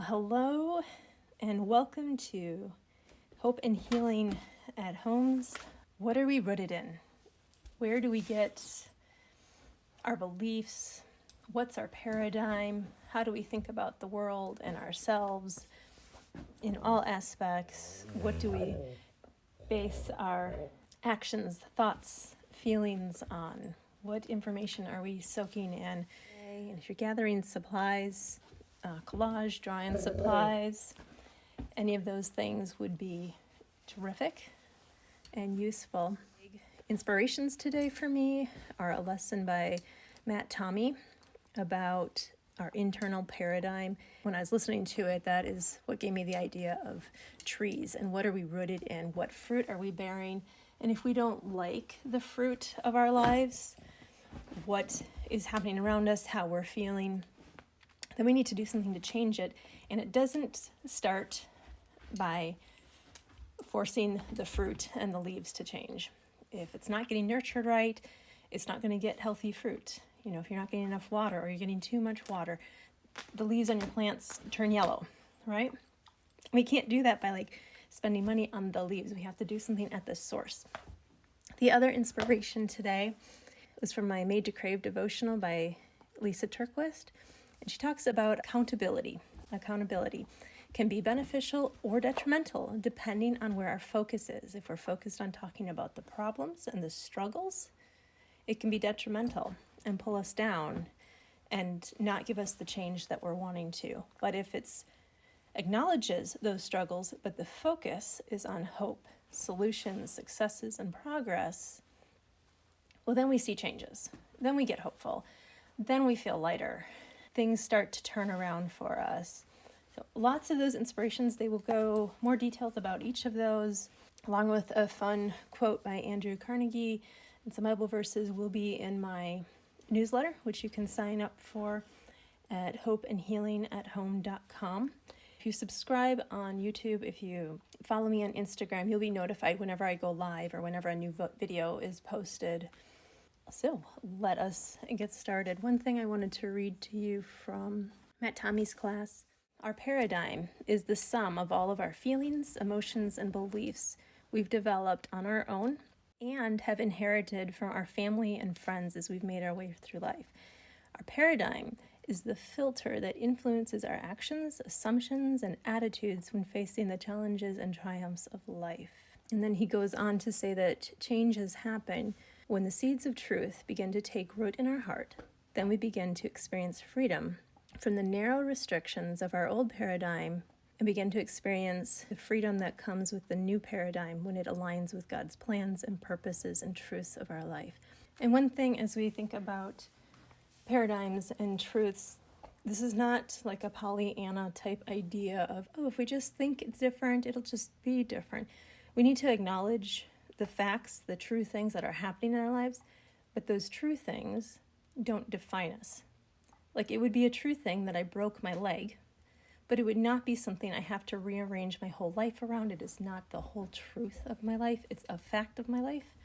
Hello and welcome to Hope and Healing at Homes. What are we rooted in? Where do we get our beliefs? What's our paradigm? How do we think about the world and ourselves in all aspects? What do we base our actions, thoughts, feelings on? What information are we soaking in? And if you're gathering supplies, collage, drawing supplies, any of those things would be terrific and useful. Inspirations today for me are a lesson by Matt Tommey about our internal paradigm. When I was listening to it, that is what gave me the idea of trees and what are we rooted in, what fruit are we bearing, and if we don't like the fruit of our lives, what is happening around us, how we're feeling, then we need to do something to change it. And it doesn't start by forcing the fruit and the leaves to change. If it's not getting nurtured right, it's not going to get healthy fruit. You know, if you're not getting enough water or you're getting too much water, the leaves on your plants turn yellow, right? We can't do that by spending money on the leaves. We have to do something at the source. The other inspiration today was from my Made to Crave devotional by Lysa Terkeurst. And she talks about accountability. Accountability can be beneficial or detrimental depending on where our focus is. If we're focused on talking about the problems and the struggles, it can be detrimental and pull us down and not give us the change that we're wanting to. But if it's acknowledges those struggles, but the focus is on hope, solutions, successes, and progress, well, then we see changes. Then we get hopeful. Then we feel lighter. Things start to turn around for us. So lots of those inspirations, they will go more details about each of those, along with a fun quote by Andrew Carnegie, and some Bible verses will be in my newsletter, which you can sign up for at hopeandhealingathome.com. If you subscribe on YouTube, if you follow me on Instagram, you'll be notified whenever I go live or whenever a new video is posted. So let us get started. One thing I wanted to read to you from Matt Tommey's class. Our paradigm is the sum of all of our feelings, emotions, and beliefs we've developed on our own and have inherited from our family and friends as we've made our way through life. Our paradigm is the filter that influences our actions, assumptions, and attitudes when facing the challenges and triumphs of life. And then he goes on to say that changes happen when the seeds of truth begin to take root in our heart. Then we begin to experience freedom from the narrow restrictions of our old paradigm and begin to experience the freedom that comes with the new paradigm when it aligns with God's plans and purposes and truths of our life. And one thing as we think about paradigms and truths, this is not like a Pollyanna type idea of, if we just think it's different, it'll just be different. We need to acknowledge the facts, the true things that are happening in our lives, but those true things don't define us. It would be a true thing that I broke my leg, but it would not be something I have to rearrange my whole life around. It is not the whole truth of my life. It's a fact of my life,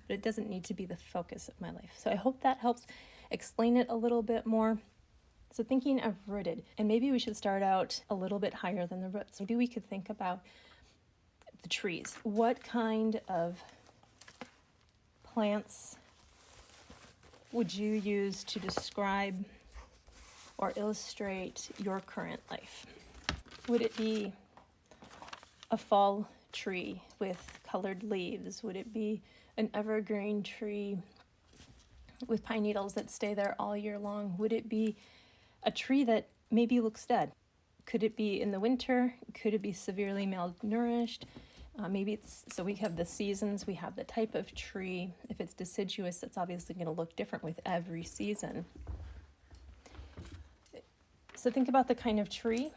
but it doesn't need to be the focus of my life. So I hope that helps explain it a little bit more. So thinking of rooted, and maybe we should start out a little bit higher than the roots. Maybe we could think about the trees. What kind of plants would you use to describe or illustrate your current life? Would it be a fall tree with colored leaves? Would it be an evergreen tree with pine needles that stay there all year long? Would it be a tree that maybe looks dead? Could it be in the winter? Could it be severely malnourished? Maybe it's, so we have the seasons, we have the type of tree. If it's deciduous, that's obviously going to look different with every season. So think about the kind of tree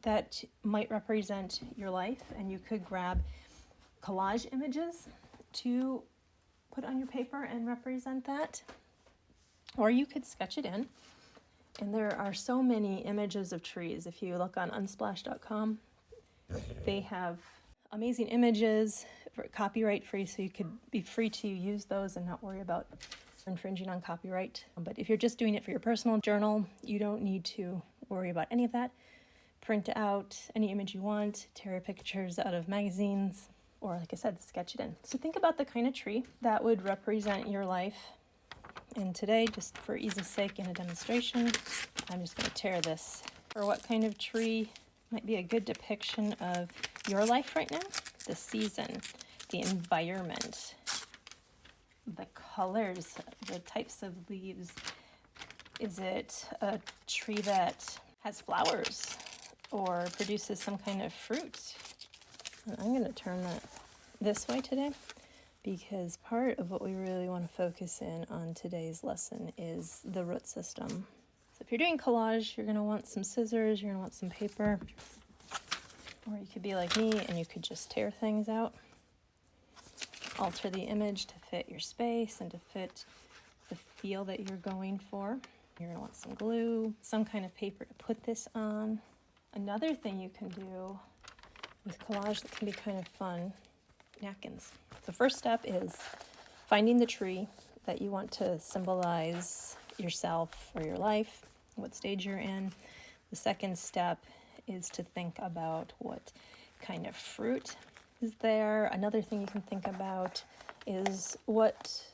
that might represent your life, and you could grab collage images to put on your paper and represent that, or you could sketch it in. And there are so many images of trees. If you look on unsplash.com, they have amazing images for copyright free, so you could be free to use those and not worry about infringing on copyright. But if you're just doing it for your personal journal, you don't need to worry about any of that. print out any image you want, tear pictures out of magazines, or like I said, sketch it in. So think about the kind of tree that would represent your life. And today, just for ease's sake in a demonstration, I'm just going to tear this. Or what kind of tree might be a good depiction of your life right now? The season, the environment, the colors, the types of leaves. Is it a tree that has flowers or produces some kind of fruit? And I'm going to turn that this way today, because part of what we really want to focus in on today's lesson is the root system. So if you're doing collage, you're going to want some scissors, you're going to want some paper, or you could be like me and you could just tear things out. Alter the image to fit your space and to fit the feel that you're going for. You're going to want some glue, some kind of paper to put this on. Another thing you can do with collage that can be kind of fun, napkins. The first step is finding the tree that you want to symbolize yourself or your life, what stage you're in. The second step is to think about what kind of fruit is there. Another thing you can think about is what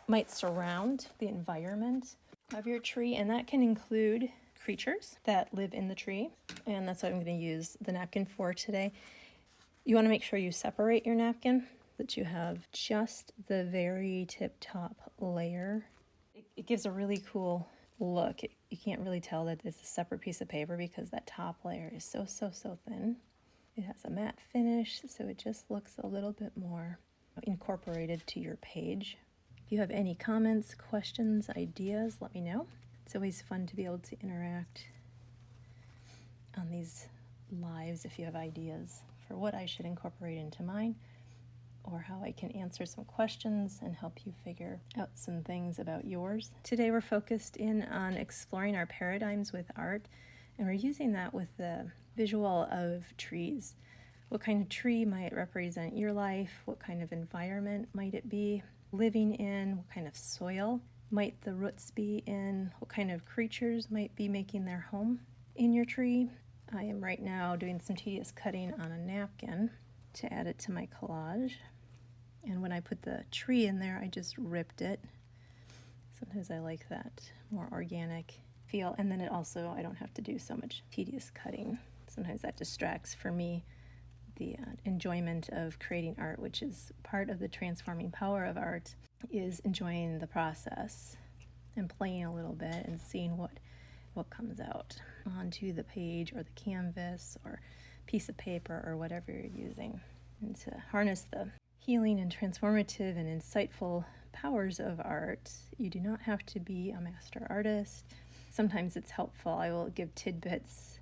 might surround the environment of your tree, and that can include creatures that live in the tree, and that's what I'm going to use the napkin for today. You want to make sure you separate your napkin, that you have just the very tip-top layer. It gives a really cool look. You can't really tell that it's a separate piece of paper because that top layer is so thin. It has a matte finish, so it just looks a little bit more incorporated to your page. If you have any comments, questions, ideas, let me know. It's always fun to be able to interact on these lives if you have ideas for what I should incorporate into mine, or how I can answer some questions and help you figure out some things about yours. Today we're focused in on exploring our paradigms with art, and we're using that with the visual of trees. What kind of tree might represent your life? What kind of environment might it be living in? What kind of soil might the roots be in? What kind of creatures might be making their home in your tree? I am right now doing some tedious cutting on a napkin to add it to my collage. And when I put the tree in there, I just ripped it. Sometimes I like that more organic feel. And then it also, I don't have to do so much tedious cutting. Sometimes that distracts for me the enjoyment of creating art, which is part of the transforming power of art, is enjoying the process and playing a little bit and seeing what comes out onto the page or the canvas or piece of paper or whatever you're using. And to harness the healing and transformative and insightful powers of art, you do not have to be a master artist. Sometimes it's helpful. I will give tidbits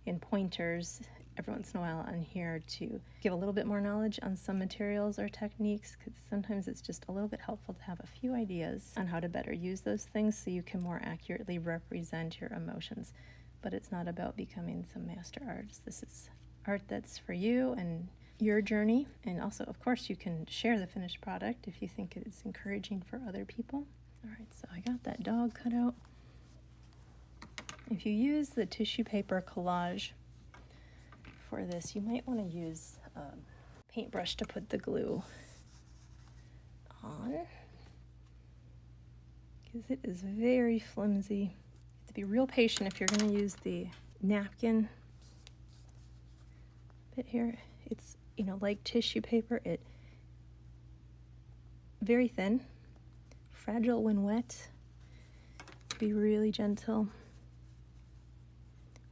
and pointers every once in a while on here to give a little bit more knowledge on some materials or techniques, because sometimes it's just a little bit helpful to have a few ideas on how to better use those things so you can more accurately represent your emotions. But it's not about becoming some master artist. This is art that's for you and your journey. And also, of course, you can share the finished product if you think it's encouraging for other people. All right, so I got that dog cut out. If you use the tissue paper collage for this, you might want to use a paintbrush to put the glue on, because it is very flimsy. You have to be real patient if you're going to use the napkin bit here. It's, like tissue paper, it very thin, fragile when wet. Be really gentle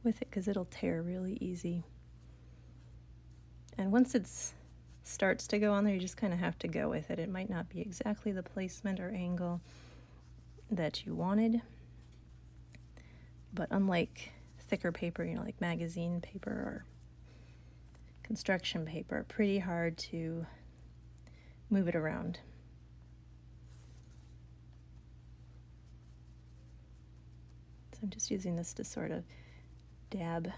with it because it'll tear really easy. And once it starts to go on there, you just kind of have to go with it. It might not be exactly the placement or angle that you wanted, but unlike thicker paper, like magazine paper or construction paper, pretty hard to move it around. So I'm just using this to sort of dab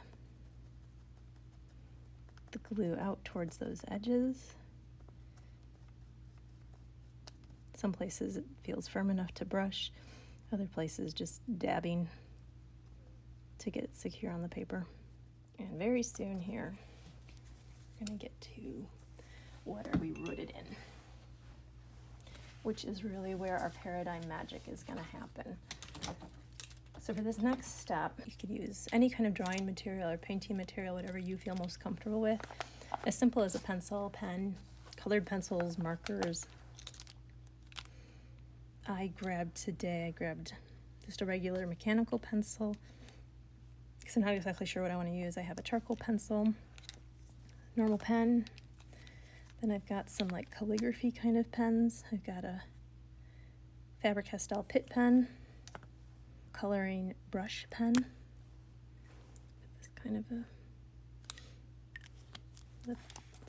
the glue out towards those edges. Some places it feels firm enough to brush, other places just dabbing to get it secure on the paper. And very soon here, we're going to get to what are we rooted in, which is really where our paradigm magic is going to happen. So for this next step, you could use any kind of drawing material or painting material, whatever you feel most comfortable with. As simple as a pencil, pen, colored pencils, markers. I grabbed just a regular mechanical pencil because I'm not exactly sure what I want to use. I have a charcoal pencil, normal pen. Then I've got some like calligraphy kind of pens. I've got a Faber-Castell Pitt pen, coloring brush pen. This kind of a, let's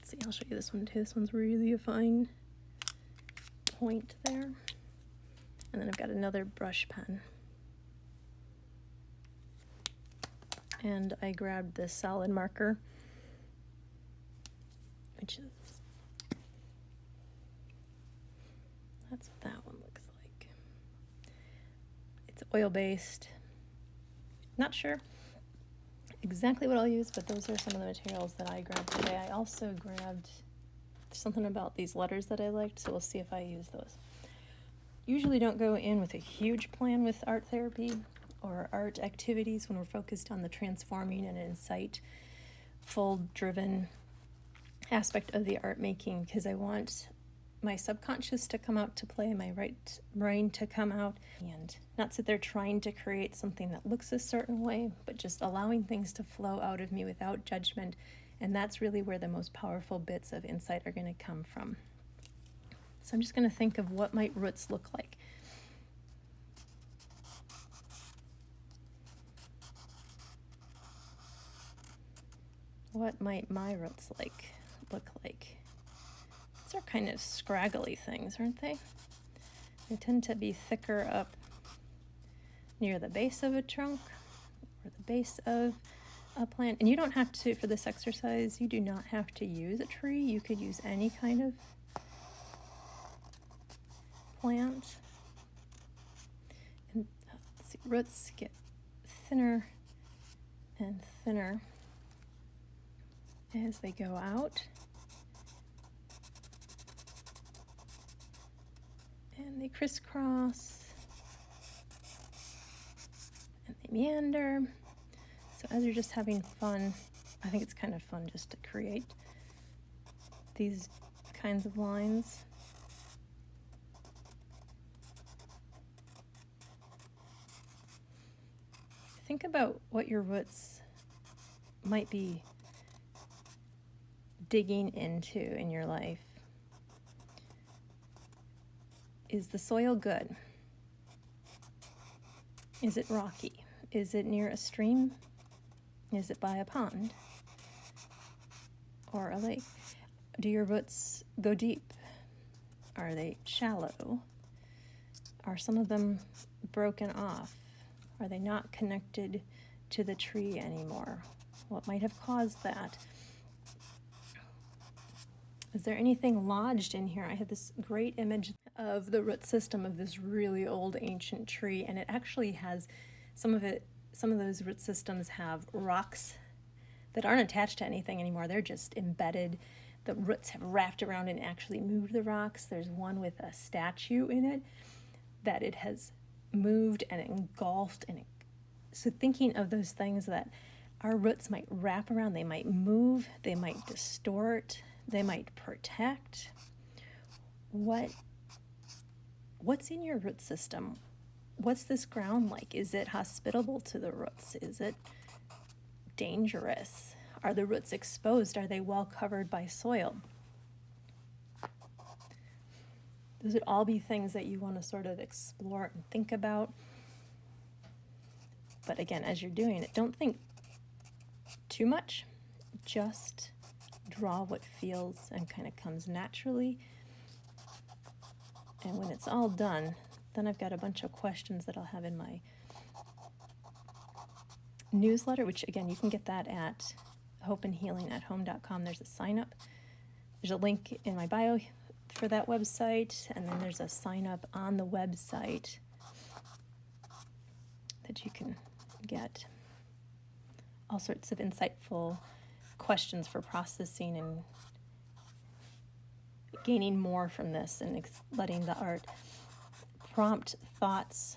see, I'll show you this one too. This one's really a fine point there. And then I've got another brush pen. And I grabbed this solid marker, which is, that's what that one looks like. It's oil-based. Not sure exactly what I'll use, but those are some of the materials that I grabbed today. I also grabbed something about these letters that I liked, so we'll see if I use those. Usually don't go in with a huge plan with art therapy or art activities when we're focused on the transforming and insightful driven aspect of the art making, because I want my subconscious to come out to play, my right brain to come out, and not sit there trying to create something that looks a certain way, but just allowing things to flow out of me without judgment. And that's really where the most powerful bits of insight are going to come from. So I'm just going to think of what might roots look like. What might my roots look like? These are kind of scraggly things, aren't they? They tend to be thicker up near the base of a trunk or the base of a plant. And you don't have to, for this exercise, you do not have to use a tree. You could use any kind of plant. And let's see, roots get thinner and thinner as they go out. And they crisscross and they meander. So as you're just having fun, I think it's kind of fun just to create these kinds of lines. Think about what your roots might be digging into in your life. Is the soil good? Is it rocky? Is it near a stream? Is it by a pond or a lake? Do your roots go deep? Are they shallow? Are some of them broken off? Are they not connected to the tree anymore? What might have caused that? Is there anything lodged in here? I had this great image of the root system of this really old ancient tree, and it actually has some of those root systems have rocks that aren't attached to anything anymore. They're just embedded. The roots have wrapped around and actually moved the rocks. There's one with a statue in it that it has moved and engulfed. So thinking of those things that our roots might wrap around, they might move, they might distort, they might protect. What's in your root system? What's this ground like? Is it hospitable to the roots? Is it dangerous? Are the roots exposed? Are they well covered by soil? Those would all be things that you want to sort of explore and think about. But again, as you're doing it, don't think too much. Just draw what feels and kind of comes naturally. And when it's all done, then I've got a bunch of questions that I'll have in my newsletter, which again, you can get that at hopeandhealingathome.com. There's a sign up. There's a link in my bio for that website, and then there's a sign up on the website that you can get all sorts of insightful questions for processing and gaining more from this, and letting the art prompt thoughts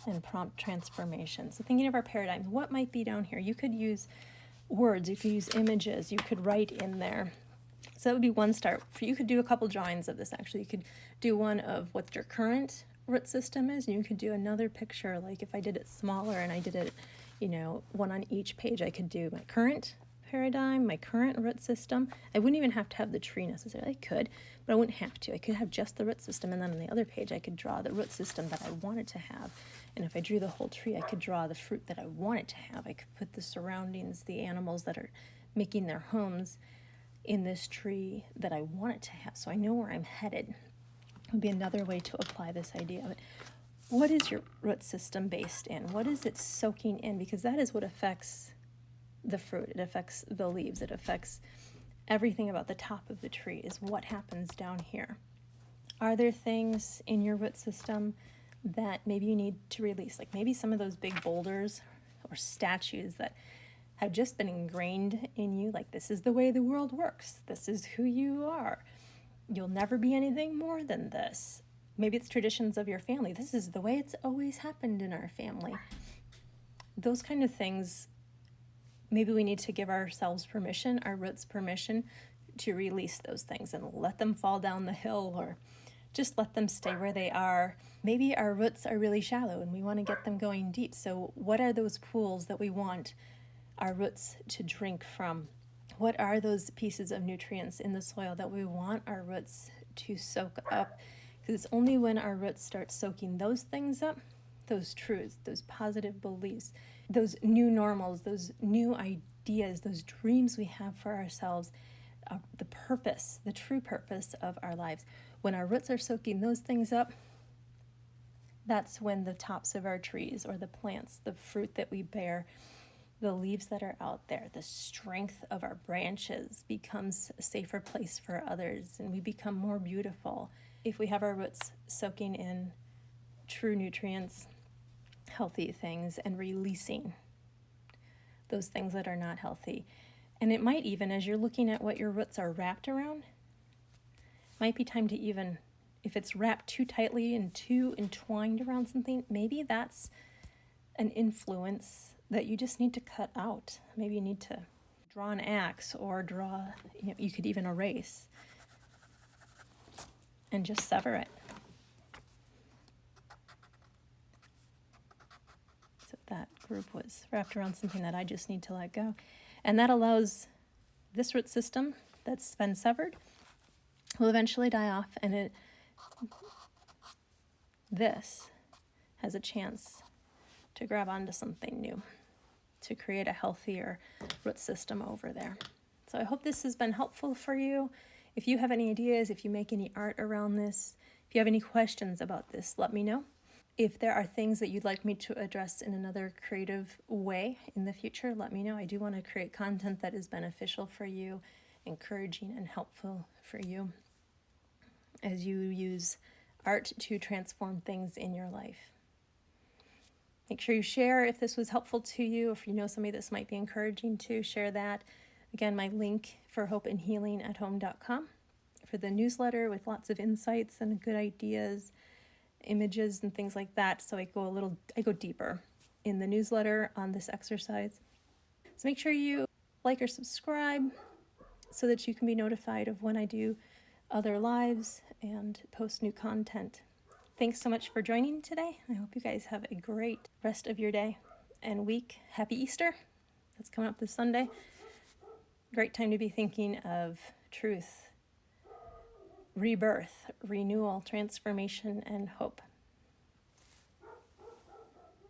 and prompt transformation. So thinking of our paradigm, what might be down here? You could use words, you could use images, you could write in there. So that would be one start. You could do a couple drawings of this actually. You could do one of what your current root system is, and you could do another picture, like if I did it smaller and I did it, one on each page, I could do my current paradigm, my current root system. I wouldn't even have to have the tree necessarily. I could, but I wouldn't have to. I could have just the root system, and then on the other page I could draw the root system that I wanted to have. And if I drew the whole tree, I could draw the fruit that I wanted to have. I could put the surroundings, the animals that are making their homes in this tree that I want it to have. So I know where I'm headed. It would be another way to apply this idea of it. What is your root system based in? What is it soaking in? Because that is what affects the fruit. It affects the leaves. It affects everything about the top of the tree, is what happens down here. Are there things in your root system that maybe you need to release? Like maybe some of those big boulders or statues that have just been ingrained in you, like this is the way the world works. This is who you are. You'll never be anything more than this. Maybe it's traditions of your family. This is the way it's always happened in our family. Those kind of things, maybe we need to give ourselves permission, our roots permission, to release those things and let them fall down the hill, or just let them stay where they are. Maybe our roots are really shallow and we want to get them going deep. So what are those pools that we want our roots to drink from? What are those pieces of nutrients in the soil that we want our roots to soak up? Because it's only when our roots start soaking those things up, those truths, those positive beliefs, those new normals, those new ideas, those dreams we have for ourselves, the purpose, the true purpose of our lives. When our roots are soaking those things up, that's when the tops of our trees, or the plants, the fruit that we bear, the leaves that are out there, the strength of our branches becomes a safer place for others, and we become more beautiful if we have our roots soaking in true nutrients, healthy things, and releasing those things that are not healthy. And it might even, as you're looking at what your roots are wrapped around, might be time to even, if it's wrapped too tightly and too entwined around something, maybe that's an influence that you just need to cut out. Maybe you need to draw an axe, or you could even erase and just sever it. So that group was wrapped around something that I just need to let go. And that allows this root system that's been severed will eventually die off, and this has a chance to grab onto something new, to create a healthier root system over there. So I hope this has been helpful for you. If you have any ideas, if you make any art around this, if you have any questions about this, let me know. If there are things that you'd like me to address in another creative way in the future, let me know. I do want to create content that is beneficial for you, encouraging and helpful for you as you use art to transform things in your life. Make sure you share if this was helpful to you. If you know somebody this might be encouraging to, share that. Again, my link for hopeandhealingathome.com for the newsletter with lots of insights and good ideas, images and things like that. So I go deeper in the newsletter on this exercise. So make sure you like or subscribe so that you can be notified of when I do other lives and post new content. Thanks so much for joining today. I hope you guys have a great rest of your day and week. Happy Easter. That's coming up this Sunday. Great time to be thinking of truth, rebirth, renewal, transformation, and hope.